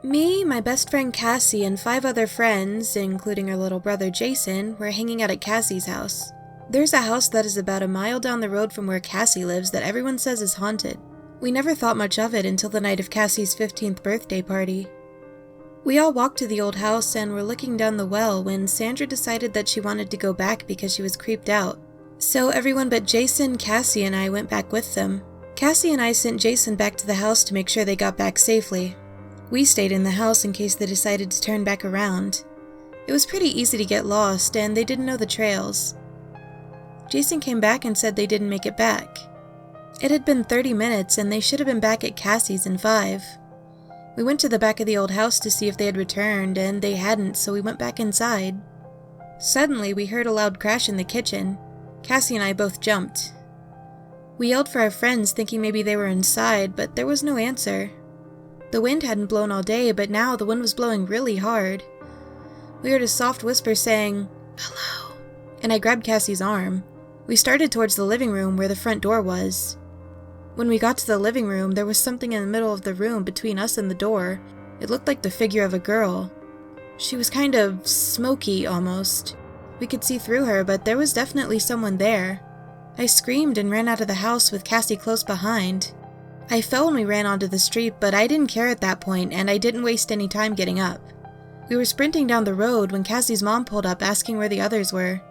Me, my best friend Cassie, and 5 other friends, including her little brother Jason, were hanging out at Cassie's house. There's a house that is about a mile down the road from where Cassie lives that everyone says is haunted. We never thought much of it until the night of Cassie's 15th birthday party. We all walked to the old house and were looking down the well when Sandra decided that she wanted to go back because she was creeped out. So everyone but Jason, Cassie, and I went back with them. Cassie and I sent Jason back to the house to make sure they got back safely. We stayed in the house in case they decided to turn back around. It was pretty easy to get lost, and they didn't know the trails. Jason came back and said they didn't make it back. It had been 30 minutes, and they should have been back at Cassie's in 5. We went to the back of the old house to see if they had returned, and they hadn't, so we went back inside. Suddenly, we heard a loud crash in the kitchen. Cassie and I both jumped. We yelled for our friends, thinking maybe they were inside, but there was no answer. The wind hadn't blown all day, but now the wind was blowing really hard. We heard a soft whisper saying, "Hello," and I grabbed Cassie's arm. We started towards the living room where the front door was. When we got to the living room, there was something in the middle of the room between us and the door. It looked like the figure of a girl. She was kind of smoky, almost. We could see through her, but there was definitely someone there. I screamed and ran out of the house with Cassie close behind. I fell when we ran onto the street, but I didn't care at that point, and I didn't waste any time getting up. We were sprinting down the road when Cassie's mom pulled up asking where the others were.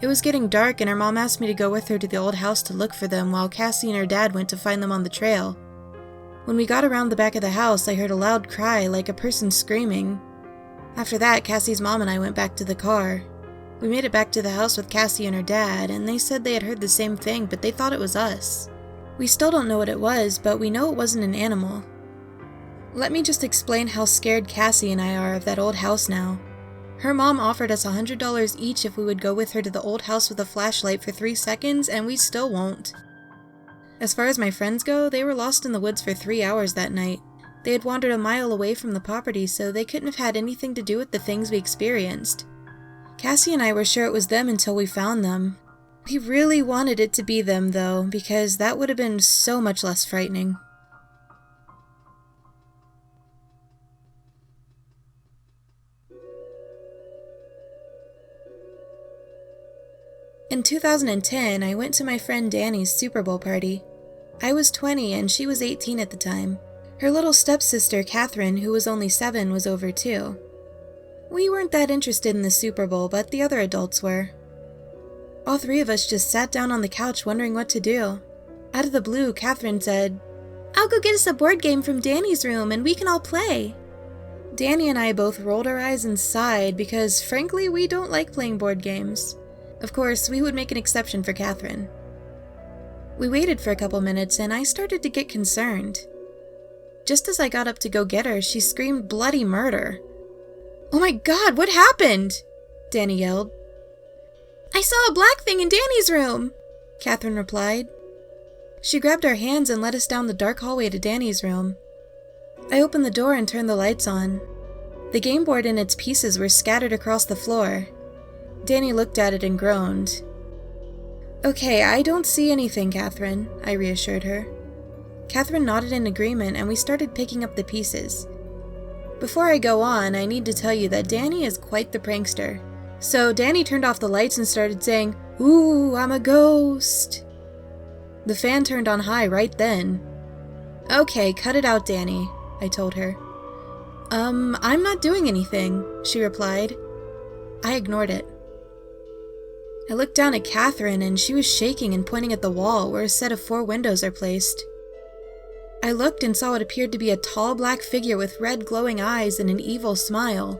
It was getting dark, and her mom asked me to go with her to the old house to look for them while Cassie and her dad went to find them on the trail. When we got around the back of the house, I heard a loud cry like a person screaming. After that, Cassie's mom and I went back to the car. We made it back to the house with Cassie and her dad, and they said they had heard the same thing, but they thought it was us. We still don't know what it was, but we know it wasn't an animal. Let me just explain how scared Cassie and I are of that old house now. Her mom offered us $100 each if we would go with her to the old house with a flashlight for 3 seconds, and we still won't. As far as my friends go, they were lost in the woods for 3 hours that night. They had wandered a mile away from the property, so they couldn't have had anything to do with the things we experienced. Cassie and I were sure it was them until we found them. We really wanted it to be them, though, because that would have been so much less frightening. In 2010, I went to my friend Danny's Super Bowl party. I was 20 and she was 18 at the time. Her little stepsister, Catherine, who was only 7, was over too. We weren't that interested in the Super Bowl, but the other adults were. All 3 of us just sat down on the couch wondering what to do. Out of the blue, Catherine said, "I'll go get us a board game from Danny's room and we can all play." Danny and I both rolled our eyes and sighed because, frankly, we don't like playing board games. Of course, we would make an exception for Catherine. We waited for a couple minutes and I started to get concerned. Just as I got up to go get her, she screamed bloody murder. "Oh my God, what happened?" Danny yelled. "I saw a black thing in Danny's room," Catherine replied. She grabbed our hands and led us down the dark hallway to Danny's room. I opened the door and turned the lights on. The game board and its pieces were scattered across the floor. Danny looked at it and groaned. "Okay, I don't see anything, Catherine," I reassured her. Catherine nodded in agreement and we started picking up the pieces. Before I go on, I need to tell you that Danny is quite the prankster. So Danny turned off the lights and started saying, "Ooh, I'm a ghost." The fan turned on high right then. "Okay, cut it out, Danny," I told her. I'm not doing anything," she replied. I ignored it. I looked down at Catherine and she was shaking and pointing at the wall where a set of 4 windows are placed. I looked and saw what appeared to be a tall black figure with red glowing eyes and an evil smile.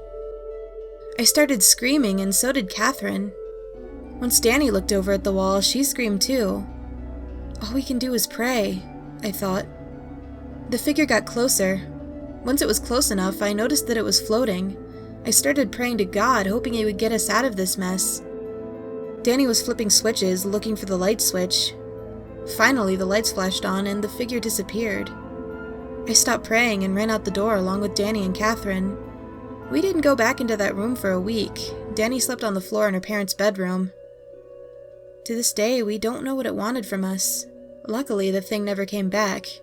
I started screaming and so did Catherine. Once Danny looked over at the wall, she screamed too. All we can do is pray, I thought. The figure got closer. Once it was close enough, I noticed that it was floating. I started praying to God, hoping he would get us out of this mess. Danny was flipping switches, looking for the light switch. Finally, the lights flashed on and the figure disappeared. I stopped praying and ran out the door along with Danny and Catherine. We didn't go back into that room for a week. Danny slept on the floor in her parents' bedroom. To this day, we don't know what it wanted from us. Luckily, the thing never came back.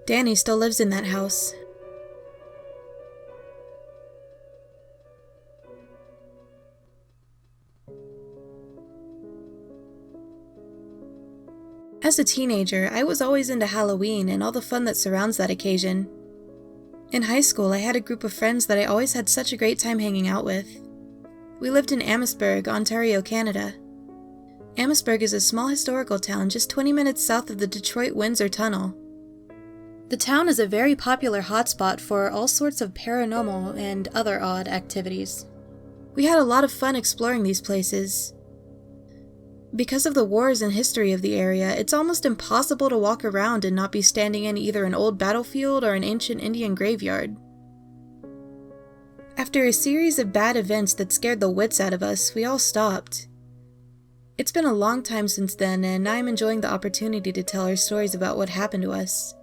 Danny still lives in that house. As a teenager, I was always into Halloween and all the fun that surrounds that occasion. In high school, I had a group of friends that I always had such a great time hanging out with. We lived in Amherstburg, Ontario, Canada. Amherstburg is a small historical town just 20 minutes south of the Detroit-Windsor Tunnel. The town is a very popular hotspot for all sorts of paranormal and other odd activities. We had a lot of fun exploring these places. Because of the wars and history of the area, it's almost impossible to walk around and not be standing in either an old battlefield or an ancient Indian graveyard. After a series of bad events that scared the wits out of us, we all stopped. It's been a long time since then, and I'm enjoying the opportunity to tell our stories about what happened to us.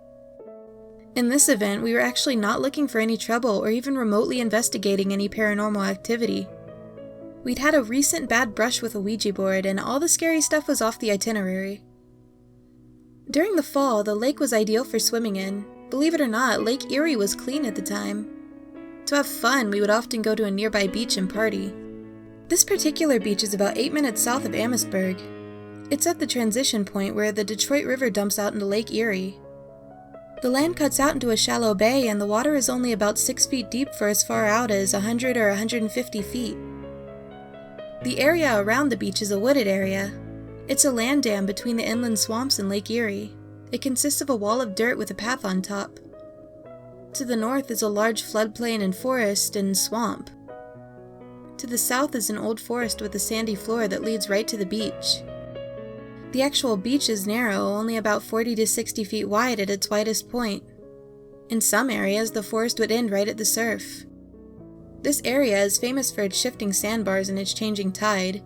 In this event, we were actually not looking for any trouble or even remotely investigating any paranormal activity. We'd had a recent bad brush with a Ouija board, and all the scary stuff was off the itinerary. During the fall, the lake was ideal for swimming in. Believe it or not, Lake Erie was clean at the time. To have fun, we would often go to a nearby beach and party. This particular beach is about 8 minutes south of Amherstburg. It's at the transition point where the Detroit River dumps out into Lake Erie. The land cuts out into a shallow bay, and the water is only about 6 feet deep for as far out as 100 or 150 feet. The area around the beach is a wooded area. It's a land dam between the inland swamps and Lake Erie. It consists of a wall of dirt with a path on top. To the north is a large floodplain and forest and swamp. To the south is an old forest with a sandy floor that leads right to the beach. The actual beach is narrow, only about 40 to 60 feet wide at its widest point. In some areas, the forest would end right at the surf. This area is famous for its shifting sandbars and its changing tide.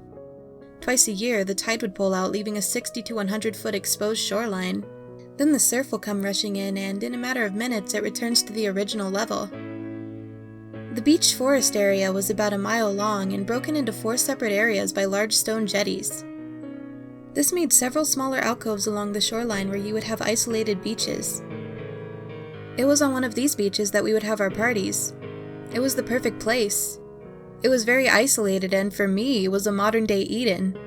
Twice a year, the tide would pull out, leaving a 60 to 100 foot exposed shoreline. Then the surf will come rushing in, and in a matter of minutes it returns to the original level. The beach forest area was about a mile long and broken into 4 separate areas by large stone jetties. This made several smaller alcoves along the shoreline where you would have isolated beaches. It was on one of these beaches that we would have our parties. It was the perfect place. It was very isolated, and for me, it was a modern-day Eden.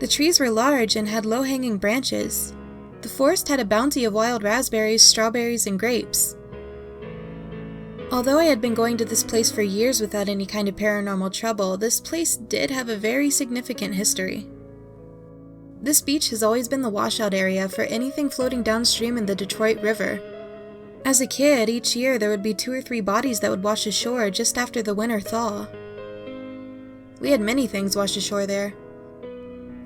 The trees were large and had low-hanging branches. The forest had a bounty of wild raspberries, strawberries, and grapes. Although I had been going to this place for years without any kind of paranormal trouble, this place did have a very significant history. This beach has always been the washout area for anything floating downstream in the Detroit River. As a kid, each year there would be 2 or 3 bodies that would wash ashore just after the winter thaw. We had many things wash ashore there.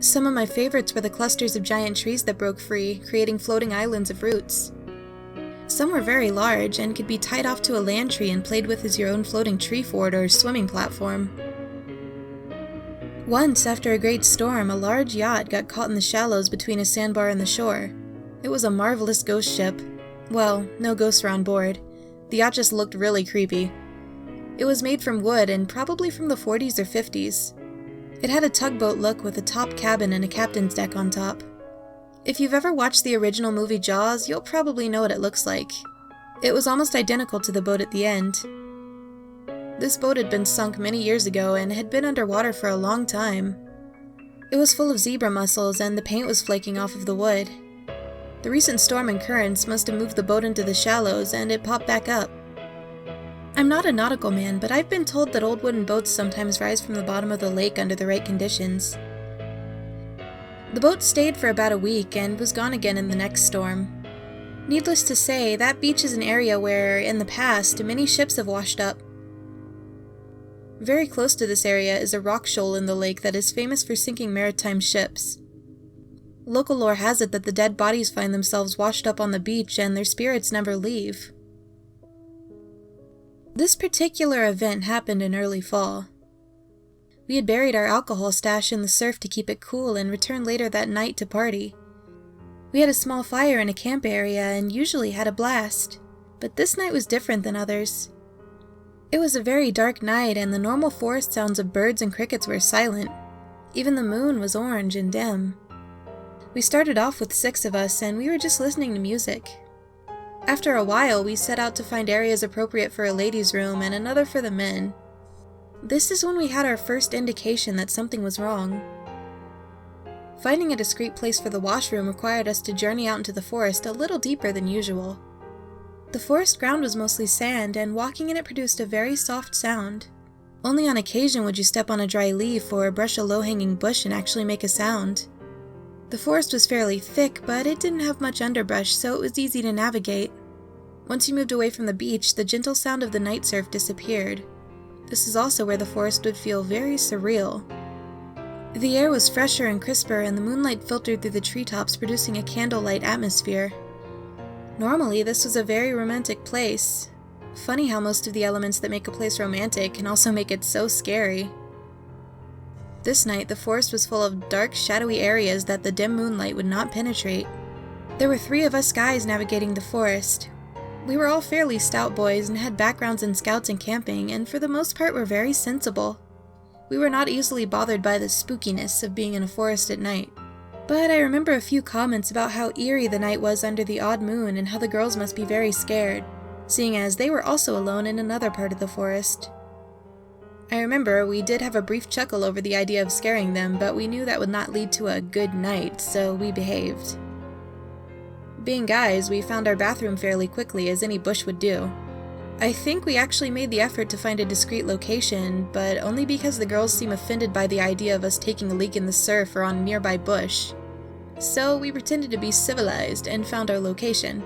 Some of my favorites were the clusters of giant trees that broke free, creating floating islands of roots. Some were very large and could be tied off to a land tree and played with as your own floating tree fort or swimming platform. Once, after a great storm, a large yacht got caught in the shallows between a sandbar and the shore. It was a marvelous ghost ship. Well, no ghosts were on board. The yacht just looked really creepy. It was made from wood and probably from the 40s or 50s. It had a tugboat look with a top cabin and a captain's deck on top. If you've ever watched the original movie Jaws, you'll probably know what it looks like. It was almost identical to the boat at the end. This boat had been sunk many years ago and had been underwater for a long time. It was full of zebra mussels and the paint was flaking off of the wood. The recent storm and currents must have moved the boat into the shallows, and it popped back up. I'm not a nautical man, but I've been told that old wooden boats sometimes rise from the bottom of the lake under the right conditions. The boat stayed for about a week and was gone again in the next storm. Needless to say, that beach is an area where, in the past, many ships have washed up. Very close to this area is a rock shoal in the lake that is famous for sinking maritime ships. Local lore has it that the dead bodies find themselves washed up on the beach and their spirits never leave. This particular event happened in early fall. We had buried our alcohol stash in the surf to keep it cool and returned later that night to party. We had a small fire in a camp area and usually had a blast, but this night was different than others. It was a very dark night and the normal forest sounds of birds and crickets were silent. Even the moon was orange and dim. We started off with 6 of us, and we were just listening to music. After a while, we set out to find areas appropriate for a ladies' room and another for the men. This is when we had our first indication that something was wrong. Finding a discreet place for the washroom required us to journey out into the forest a little deeper than usual. The forest ground was mostly sand, and walking in it produced a very soft sound. Only on occasion would you step on a dry leaf or brush a low-hanging bush and actually make a sound. The forest was fairly thick, but it didn't have much underbrush, so it was easy to navigate. Once you moved away from the beach, the gentle sound of the night surf disappeared. This is also where the forest would feel very surreal. The air was fresher and crisper, and the moonlight filtered through the treetops, producing a candlelight atmosphere. Normally, this was a very romantic place. Funny how most of the elements that make a place romantic can also make it so scary. This night, the forest was full of dark, shadowy areas that the dim moonlight would not penetrate. There were 3 of us guys navigating the forest. We were all fairly stout boys and had backgrounds in scouts and camping, and for the most part were very sensible. We were not easily bothered by the spookiness of being in a forest at night. But I remember a few comments about how eerie the night was under the odd moon and how the girls must be very scared, seeing as they were also alone in another part of the forest. I remember we did have a brief chuckle over the idea of scaring them, but we knew that would not lead to a good night, so we behaved. Being guys, we found our bathroom fairly quickly, as any bush would do. I think we actually made the effort to find a discreet location, but only because the girls seemed offended by the idea of us taking a leak in the surf or on a nearby bush. So we pretended to be civilized and found our location.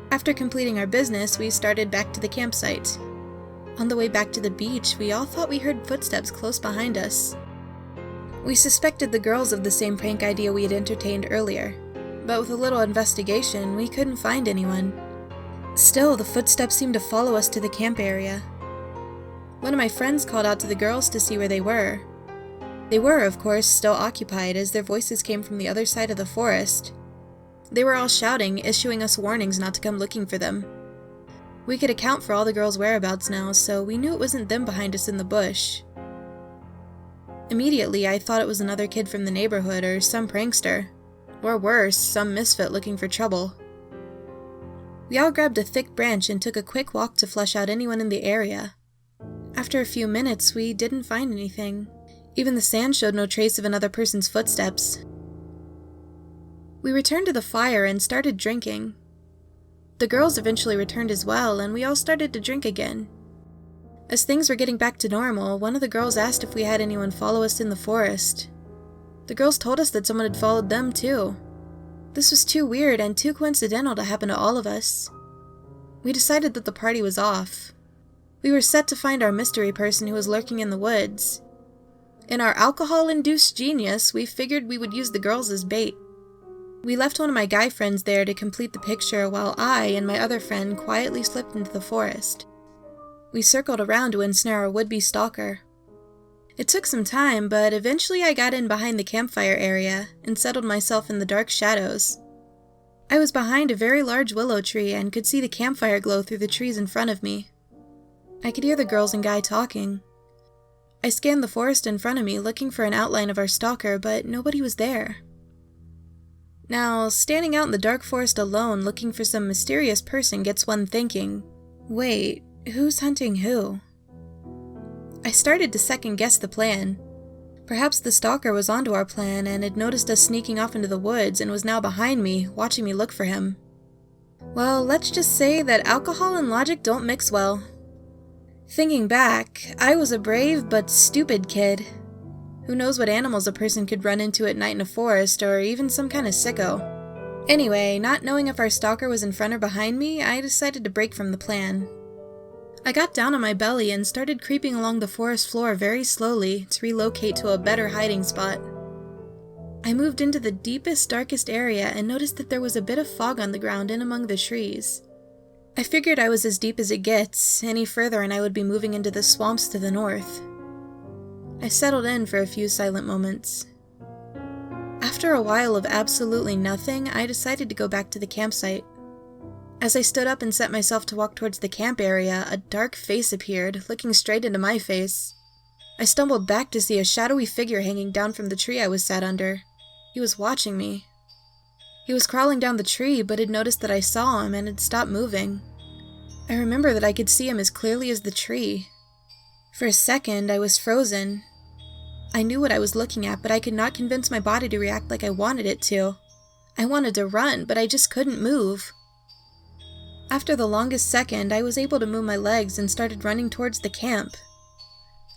After completing our business, we started back to the campsite. On the way back to the beach, we all thought we heard footsteps close behind us. We suspected the girls of the same prank idea we had entertained earlier, but with a little investigation, we couldn't find anyone. Still, the footsteps seemed to follow us to the camp area. One of my friends called out to the girls to see where they were. They were, of course, still occupied, as their voices came from the other side of the forest. They were all shouting, issuing us warnings not to come looking for them. We could account for all the girls' whereabouts now, so we knew it wasn't them behind us in the bush. Immediately, I thought it was another kid from the neighborhood or some prankster. Or worse, some misfit looking for trouble. We all grabbed a thick branch and took a quick walk to flush out anyone in the area. After a few minutes, we didn't find anything. Even the sand showed no trace of another person's footsteps. We returned to the fire and started drinking. The girls eventually returned as well, and we all started to drink again. As things were getting back to normal, one of the girls asked if we had anyone follow us in the forest. The girls told us that someone had followed them too. This was too weird and too coincidental to happen to all of us. We decided that the party was off. We were set to find our mystery person who was lurking in the woods. In our alcohol-induced genius, we figured we would use the girls as bait. We left one of my guy friends there to complete the picture while I and my other friend quietly slipped into the forest. We circled around to ensnare our would-be stalker. It took some time, but eventually I got in behind the campfire area and settled myself in the dark shadows. I was behind a very large willow tree and could see the campfire glow through the trees in front of me. I could hear the girls and guy talking. I scanned the forest in front of me looking for an outline of our stalker, but nobody was there. Now, standing out in the dark forest alone looking for some mysterious person gets one thinking, wait, who's hunting who? I started to second-guess the plan. Perhaps the stalker was onto our plan and had noticed us sneaking off into the woods and was now behind me, watching me look for him. Well, let's just say that alcohol and logic don't mix well. Thinking back, I was a brave but stupid kid. Who knows what animals a person could run into at night in a forest, or even some kind of sicko. Anyway, not knowing if our stalker was in front or behind me, I decided to break from the plan. I got down on my belly and started creeping along the forest floor very slowly to relocate to a better hiding spot. I moved into the deepest, darkest area and noticed that there was a bit of fog on the ground in among the trees. I figured I was as deep as it gets. Any further and I would be moving into the swamps to the north. I settled in for a few silent moments. After a while of absolutely nothing, I decided to go back to the campsite. As I stood up and set myself to walk towards the camp area, a dark face appeared, looking straight into my face. I stumbled back to see a shadowy figure hanging down from the tree I was sat under. He was watching me. He was crawling down the tree, but had noticed that I saw him and had stopped moving. I remember that I could see him as clearly as the tree. For a second, I was frozen. I knew what I was looking at, but I could not convince my body to react like I wanted it to. I wanted to run, but I just couldn't move. After the longest second, I was able to move my legs and started running towards the camp.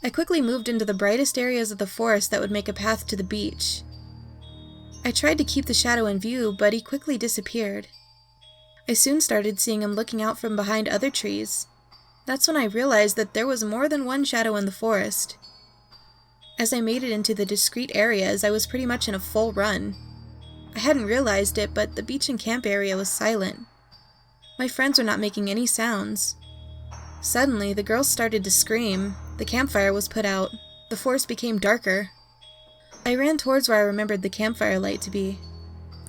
I quickly moved into the brightest areas of the forest that would make a path to the beach. I tried to keep the shadow in view, but he quickly disappeared. I soon started seeing him looking out from behind other trees. That's when I realized that there was more than one shadow in the forest. As I made it into the discrete areas, I was pretty much in a full run. I hadn't realized it, but the beach and camp area was silent. My friends were not making any sounds. Suddenly, the girls started to scream. The campfire was put out. The forest became darker. I ran towards where I remembered the campfire light to be.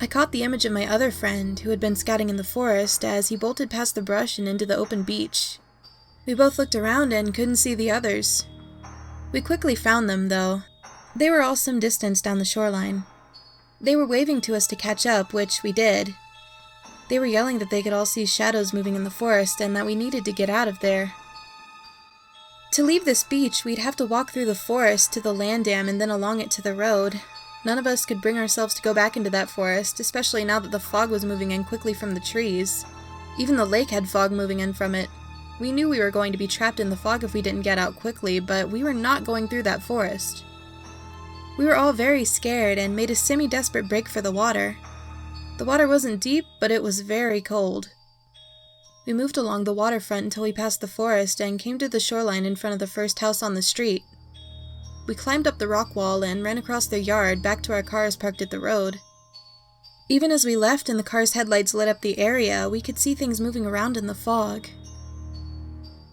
I caught the image of my other friend, who had been scouting in the forest, as he bolted past the brush and into the open beach. We both looked around and couldn't see the others. We quickly found them, though. They were all some distance down the shoreline. They were waving to us to catch up, which we did. They were yelling that they could all see shadows moving in the forest and that we needed to get out of there. To leave this beach, we'd have to walk through the forest to the land dam and then along it to the road. None of us could bring ourselves to go back into that forest, especially now that the fog was moving in quickly from the trees. Even the lake had fog moving in from it. We knew we were going to be trapped in the fog if we didn't get out quickly, but we were not going through that forest. We were all very scared and made a semi-desperate break for the water. The water wasn't deep, but it was very cold. We moved along the waterfront until we passed the forest and came to the shoreline in front of the first house on the street. We climbed up the rock wall and ran across their yard back to our cars parked at the road. Even as we left and the car's headlights lit up the area, we could see things moving around in the fog.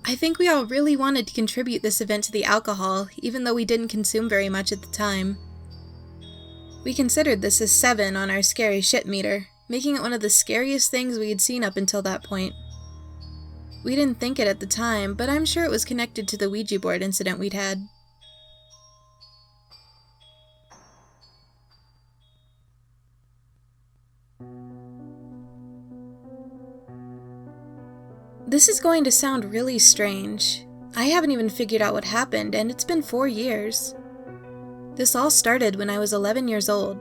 I think we all really wanted to contribute this event to the alcohol, even though we didn't consume very much at the time. We considered this a 7 on our scary shit meter, making it one of the scariest things we had seen up until that point. We didn't think it at the time, but I'm sure it was connected to the Ouija board incident we'd had. This is going to sound really strange. I haven't even figured out what happened, and it's been 4 years. This all started when I was 11 years old.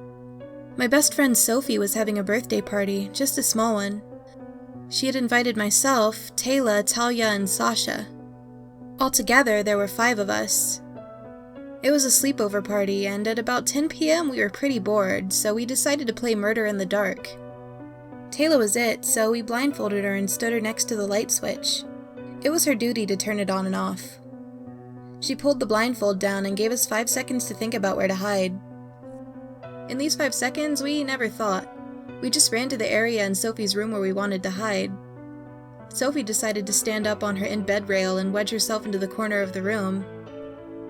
My best friend Sophie was having a birthday party, just a small one. She had invited myself, Taylor, Talia, and Sasha. Altogether, there were 5 of us. It was a sleepover party, and at about 10 p.m. we were pretty bored, so we decided to play murder in the dark. Taylor was it, so we blindfolded her and stood her next to the light switch. It was her duty to turn it on and off. She pulled the blindfold down and gave us 5 seconds to think about where to hide. In these 5 seconds, we never thought. We just ran to the area in Sophie's room where we wanted to hide. Sophie decided to stand up on her in-bed rail and wedge herself into the corner of the room.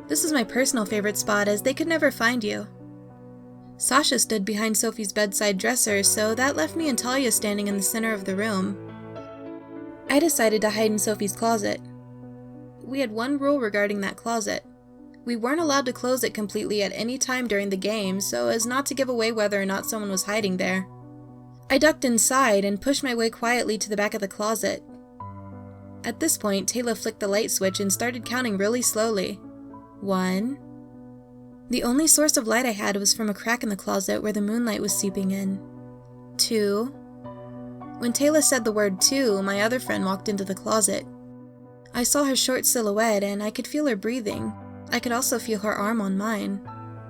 This is my personal favorite spot, as they could never find you. Sasha stood behind Sophie's bedside dresser, so that left me and Talia standing in the center of the room. I decided to hide in Sophie's closet. We had one rule regarding that closet. We weren't allowed to close it completely at any time during the game, so as not to give away whether or not someone was hiding there. I ducked inside and pushed my way quietly to the back of the closet. At this point, Taylor flicked the light switch and started counting really slowly. 1. The only source of light I had was from a crack in the closet where the moonlight was seeping in. 2. When Taylor said the word 2, my other friend walked into the closet. I saw her short silhouette and I could feel her breathing. I could also feel her arm on mine.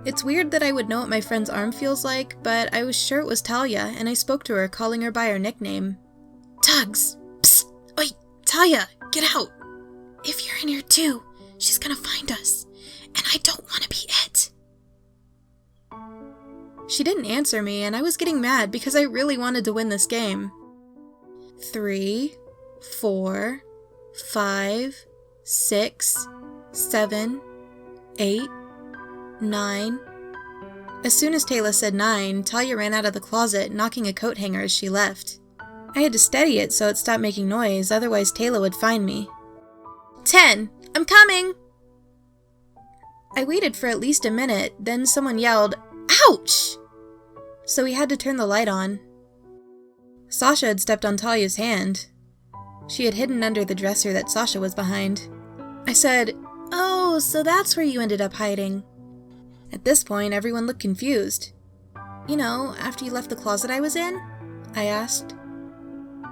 It's weird that I would know what my friend's arm feels like, but I was sure it was Talia, and I spoke to her, calling her by her nickname. Tugs! Psst! Oi! Talia! Get out! If you're in here too, she's gonna find us, and I don't want to be it. She didn't answer me, and I was getting mad because I really wanted to win this game. 3, 4, 5, 6, 7, 8, 9. As soon as Taylor said 9, Talia ran out of the closet, knocking a coat hanger as she left. I had to steady it so it stopped making noise, otherwise Taylor would find me. 10! I'm coming! I waited for at least a minute, then someone yelled, "Ouch!" So we had to turn the light on. Sasha had stepped on Talia's hand. She had hidden under the dresser that Sasha was behind. I said, "Oh, so that's where you ended up hiding." At this point, everyone looked confused. "You know, after you left the closet I was in?" I asked.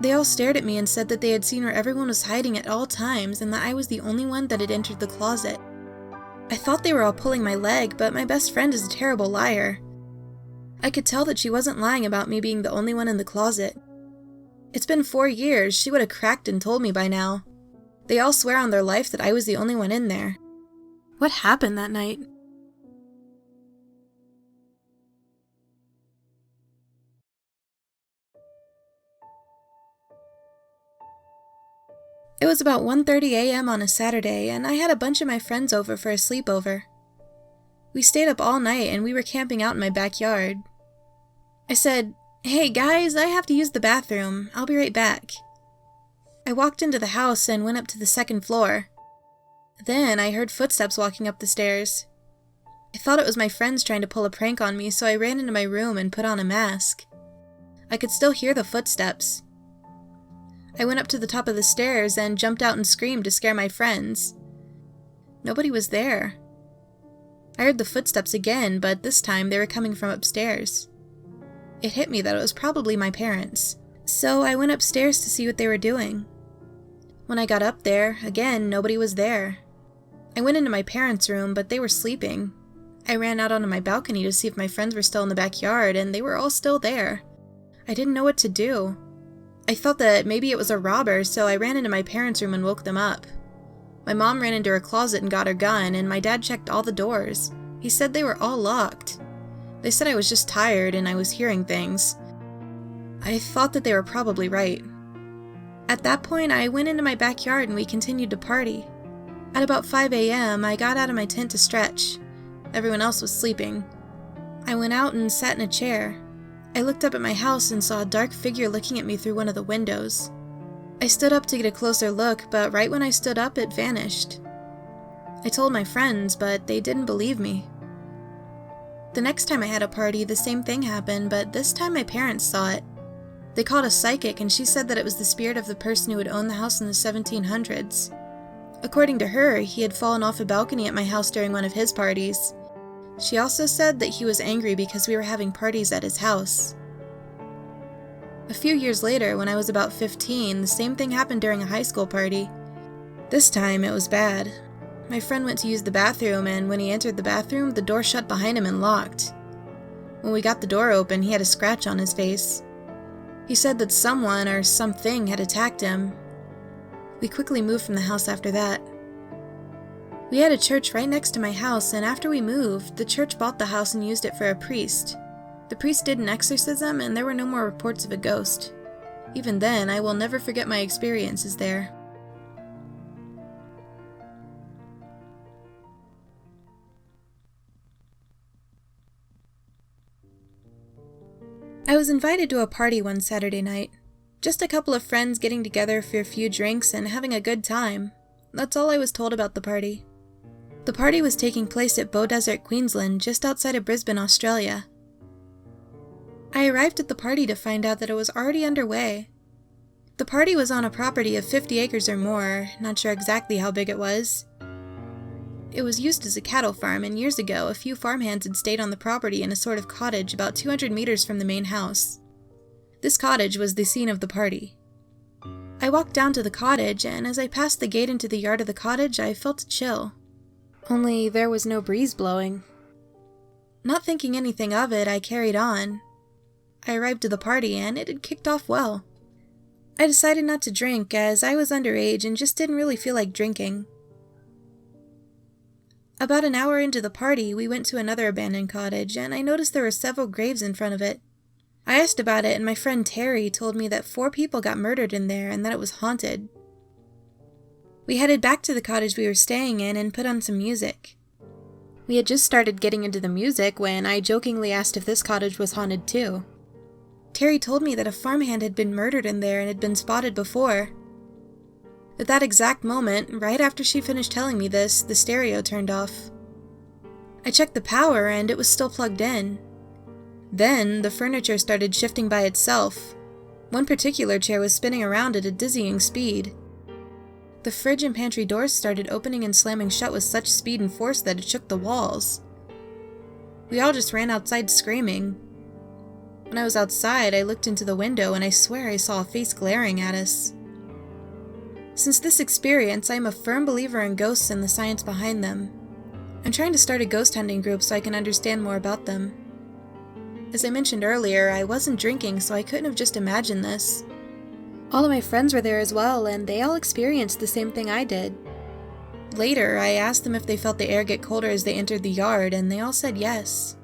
They all stared at me and said that they had seen where everyone was hiding at all times and that I was the only one that had entered the closet. I thought they were all pulling my leg, but my best friend is a terrible liar. I could tell that she wasn't lying about me being the only one in the closet. It's been 4 years, she would have cracked and told me by now. They all swear on their life that I was the only one in there. What happened that night? It was about 1:30 a.m. on a Saturday, and I had a bunch of my friends over for a sleepover. We stayed up all night and we were camping out in my backyard. I said, "Hey guys, I have to use the bathroom. I'll be right back." I walked into the house and went up to the second floor. Then I heard footsteps walking up the stairs. I thought it was my friends trying to pull a prank on me, so I ran into my room and put on a mask. I could still hear the footsteps. I went up to the top of the stairs and jumped out and screamed to scare my friends. Nobody was there. I heard the footsteps again, but this time they were coming from upstairs. It hit me that it was probably my parents, so I went upstairs to see what they were doing. When I got up there, again, nobody was there. I went into my parents' room, but they were sleeping. I ran out onto my balcony to see if my friends were still in the backyard, and they were all still there. I didn't know what to do. I thought that maybe it was a robber, so I ran into my parents' room and woke them up. My mom ran into her closet and got her gun, and my dad checked all the doors. He said they were all locked. They said I was just tired and I was hearing things. I thought that they were probably right. At that point, I went into my backyard and we continued to party. At about 5 a.m., I got out of my tent to stretch. Everyone else was sleeping. I went out and sat in a chair. I looked up at my house and saw a dark figure looking at me through one of the windows. I stood up to get a closer look, but right when I stood up, it vanished. I told my friends, but they didn't believe me. The next time I had a party, the same thing happened, but this time my parents saw it. They called a psychic and she said that it was the spirit of the person who had owned the house in the 1700s. According to her, he had fallen off a balcony at my house during one of his parties. She also said that he was angry because we were having parties at his house. A few years later, when I was about 15, the same thing happened during a high school party. This time, it was bad. My friend went to use the bathroom, and when he entered the bathroom, the door shut behind him and locked. When we got the door open, he had a scratch on his face. He said that someone or something had attacked him. We quickly moved from the house after that. We had a church right next to my house, and after we moved, the church bought the house and used it for a priest. The priest did an exorcism, and there were no more reports of a ghost. Even then, I will never forget my experiences there. I was invited to a party one Saturday night. Just a couple of friends getting together for a few drinks and having a good time. That's all I was told about the party. The party was taking place at Beaudesert, Queensland, just outside of Brisbane, Australia. I arrived at the party to find out that it was already underway. The party was on a property of 50 acres or more, not sure exactly how big it was. It was used as a cattle farm, and years ago, a few farmhands had stayed on the property in a sort of cottage about 200 meters from the main house. This cottage was the scene of the party. I walked down to the cottage, and as I passed the gate into the yard of the cottage, I felt a chill. Only there was no breeze blowing. Not thinking anything of it, I carried on. I arrived at the party, and it had kicked off well. I decided not to drink, as I was underage and just didn't really feel like drinking. About an hour into the party, we went to another abandoned cottage, and I noticed there were several graves in front of it. I asked about it, and my friend Terry told me that 4 people got murdered in there and that it was haunted. We headed back to the cottage we were staying in and put on some music. We had just started getting into the music when I jokingly asked if this cottage was haunted too. Terry told me that a farmhand had been murdered in there and had been spotted before. At that exact moment, right after she finished telling me this, the stereo turned off. I checked the power and it was still plugged in. Then, the furniture started shifting by itself. One particular chair was spinning around at a dizzying speed. The fridge and pantry doors started opening and slamming shut with such speed and force that it shook the walls. We all just ran outside screaming. When I was outside, I looked into the window and I swear I saw a face glaring at us. Since this experience, I am a firm believer in ghosts and the science behind them. I'm trying to start a ghost hunting group so I can understand more about them. As I mentioned earlier, I wasn't drinking, so I couldn't have just imagined this. All of my friends were there as well, and they all experienced the same thing I did. Later, I asked them if they felt the air get colder as they entered the yard, and they all said yes.